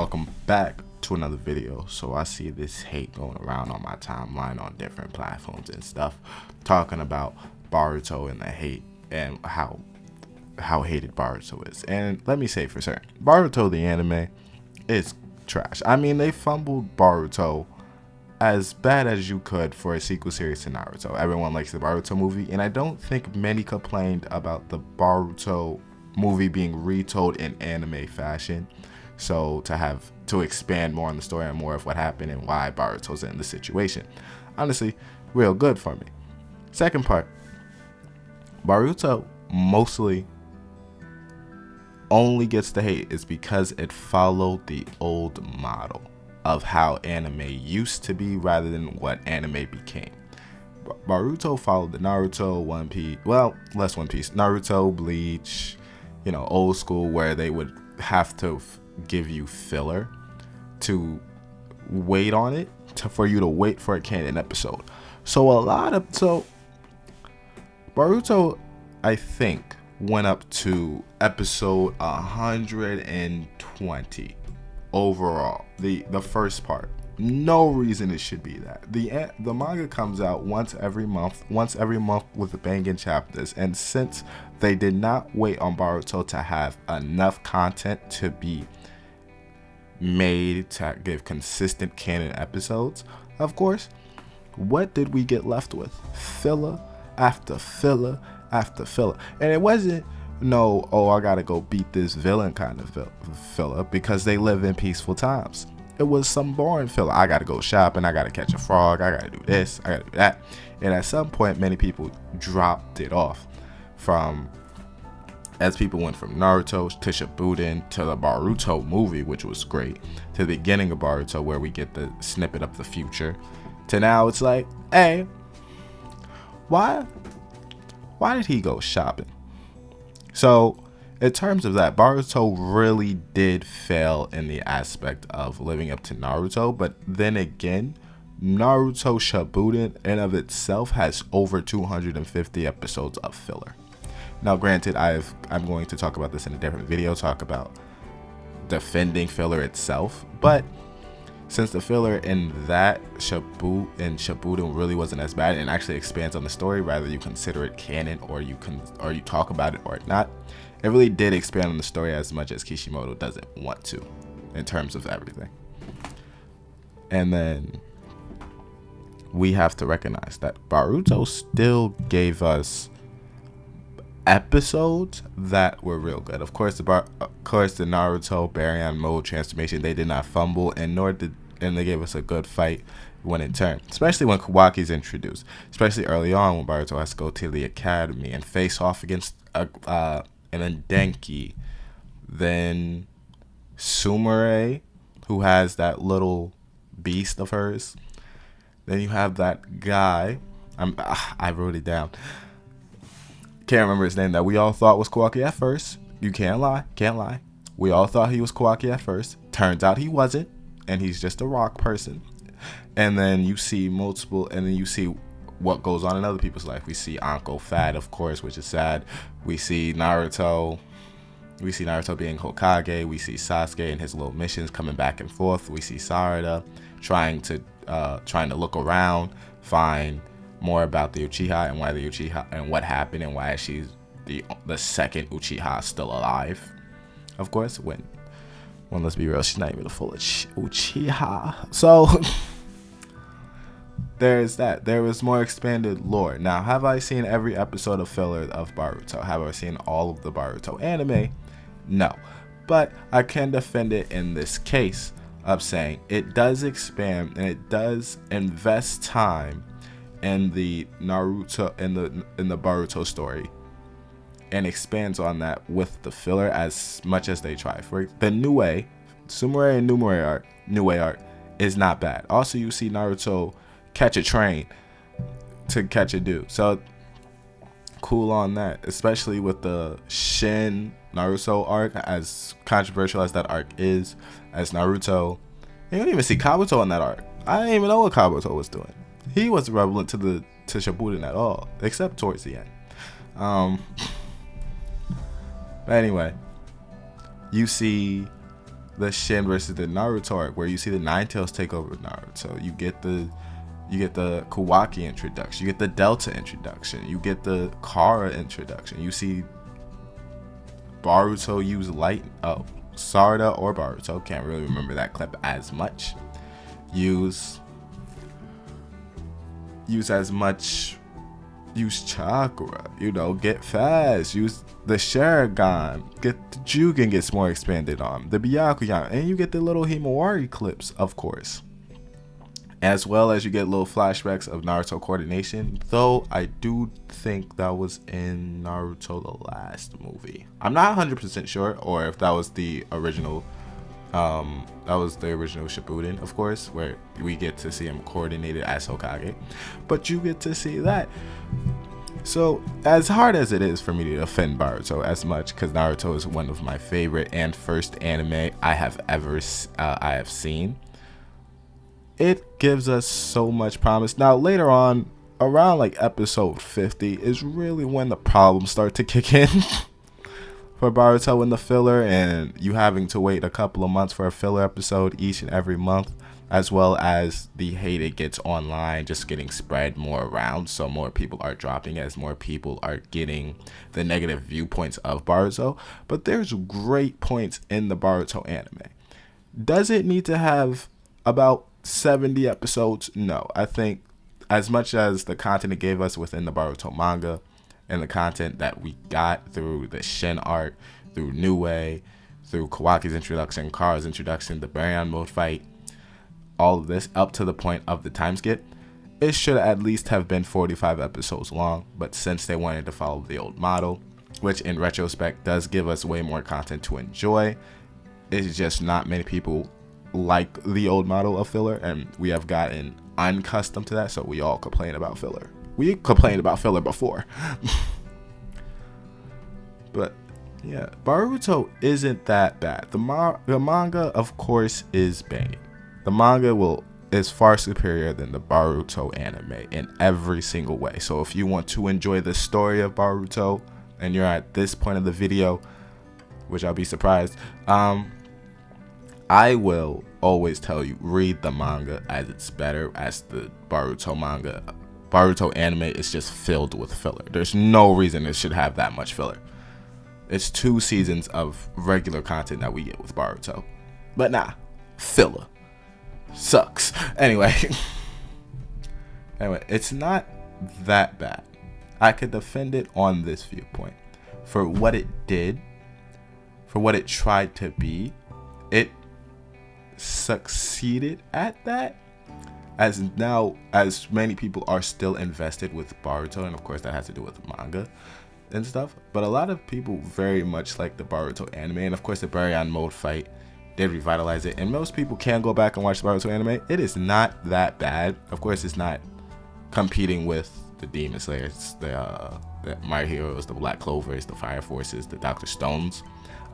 welcome back to another video. So I see this hate going around on my timeline on different platforms and stuff, talking about Boruto and the hate and how hated Boruto is. And let me say for certain, Boruto the anime is trash. I mean, they fumbled Boruto as bad as you could for a sequel series to Naruto. Everyone likes the Boruto movie, and I don't think many complained about the Boruto movie being retold in anime fashion. So to expand more on the story and more of what happened and why Boruto's in the situation. Honestly, real good for me. Second part, Boruto mostly only gets the hate is because it followed the old model of how anime used to be rather than what anime became. Boruto followed the Naruto, One Piece, well, less One Piece, Naruto, Bleach, old school, where they would have to give you filler to wait on it, for you to wait for a canon episode. So Boruto, I think, went up to episode 120 overall, the first part. No reason it should be that. The manga comes out once every month with banging chapters, and since they did not wait on Boruto to have enough content to be made to give consistent canon episodes, of course, what did we get left with? Filler after filler after filler. And it wasn't I gotta go beat this villain kind of filler, because they live in peaceful times. It was some boring filler. I gotta go shopping, I gotta catch a frog, I gotta do this, I gotta do that. And at some point, many people dropped it off as people went from Naruto to Shippuden to the Boruto movie, which was great, to the beginning of Boruto where we get the snippet of the future, to now it's like, hey, why did he go shopping? So in terms of that, Boruto really did fail in the aspect of living up to Naruto. But then again, Naruto Shippuden in of itself has over 250 episodes of filler. Now, granted, I'm going to talk about this in a different video, talk about defending filler itself. But since the filler in that Shippuden really wasn't as bad and actually expands on the story, rather you consider it canon or you talk about it or not, it really did expand on the story as much as Kishimoto doesn't want to in terms of everything. And then we have to recognize that Boruto still gave us episodes that were real good. Of course, the Naruto Baryon mode transformation, they did not fumble, and they gave us a good fight when it turned, especially when Kawaki's introduced, especially early on when Boruto has to go to the academy and face off against and then Denki, then Sumire, who has that little beast of hers. Then you have that guy, I wrote it down, can't remember his name, that we all thought was Kawaki at first. You can't lie. We all thought he was Kawaki at first. Turns out he wasn't, and he's just a rock person. And then you see what goes on in other people's life. We see Anko Fat, of course, which is sad. We see Naruto being Hokage. We see Sasuke and his little missions coming back and forth. We see Sarada trying to look around, find more about the Uchiha and why the Uchiha and what happened and why she's the second Uchiha still alive. Of course, when let's be real, she's not even a full Uchiha. So there's that. There was more expanded lore. Now, have I seen every episode of filler of Boruto? Have I seen all of the Boruto anime? No. But I can defend it in this case of saying it does expand and it does invest time in the Naruto in the Boruto story and expands on that with the filler as much as they try. For the Sumire and Nue arc is not bad. Also, you see Naruto catch a train to catch a dude. So cool on that, especially with the Shin Naruto arc, as controversial as that arc is, as Naruto. You don't even see Kabuto in that arc. I didn't even know what Kabuto was doing. He wasn't relevant to Shippuden at all, except towards the end. But anyway, you see the Shin versus the Naruto arc, where you see the Nine Tails take over Naruto. You get the Kawaki introduction. You get the Delta introduction. You get the Kara introduction. You see Boruto use Sarada or Boruto, can't really remember that clip as much. Use chakra, get fast, use the Sharingan, get the Jugen gets more expanded on, the Byakugan, and you get the little Himawari clips, of course. As well as you get little flashbacks of Naruto coordination, though I do think that was in Naruto the last movie. I'm not 100% sure, or if that was the original Shippuden, of course, where we get to see him coordinated as Hokage. But you get to see that. So, as hard as it is for me to defend Boruto as much, because Naruto is one of my favorite and first anime I have seen, it gives us so much promise. Now, later on, around like episode 50 is really when the problems start to kick in for Boruto in the filler, and you having to wait a couple of months for a filler episode each and every month, as well as the hate it gets online just getting spread more around, so more people are dropping as more people are getting the negative viewpoints of Boruto. But there's great points in the Boruto anime. Does it need to have about 70 episodes? No. I think as much as the content it gave us within the Boruto manga and the content that we got through the Shin art, through New Way, through Kawaki's introduction, Kara's introduction, the Baryon mode fight, all of this up to the point of the time skip, it should at least have been 45 episodes long. But since they wanted to follow the old model, which in retrospect does give us way more content to enjoy, it's just not many people like the old model of filler, and we have gotten unaccustomed to that, so we all complain about filler. We complained about filler before. But yeah, Boruto isn't that bad. The manga, of course, is banging. The manga is far superior than the Boruto anime in every single way. So if you want to enjoy the story of Boruto and you're at this point of the video, which I'll be surprised, I will always tell you, read the manga, as it's better. As the Boruto manga, Boruto anime is just filled with filler. There's no reason it should have that much filler. It's 2 seasons of regular content that we get with Boruto. But nah, filler sucks. Anyway, it's not that bad. I could defend it on this viewpoint. For what it did, for what it tried to be, it succeeded at that. As many people are still invested with Boruto, and of course that has to do with manga and stuff, but a lot of people very much like the Boruto anime, and of course the Baryon mode fight did revitalize it, and most people can go back and watch the Boruto anime. It is not that bad. Of course it's not competing with the Demon Slayers, the My Heroes, the Black Clovers, the Fire Forces, the Dr. Stones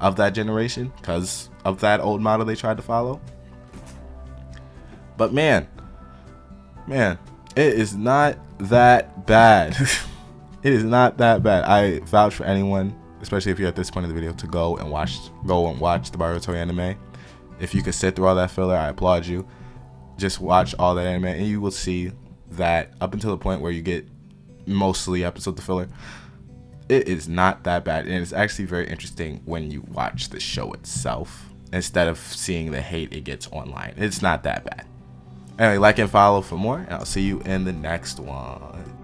of that generation, because of that old model they tried to follow. But man, it is not that bad. It is not that bad. I vouch for anyone, especially if you're at this point of the video, to go and watch the Boruto anime. If you could sit through all that filler, I applaud you. Just watch all that anime and you will see that up until the point where you get mostly episodes of filler, it is not that bad. And it's actually very interesting when you watch the show itself instead of seeing the hate it gets online. It's not that bad. Anyway, like and follow for more, and I'll see you in the next one.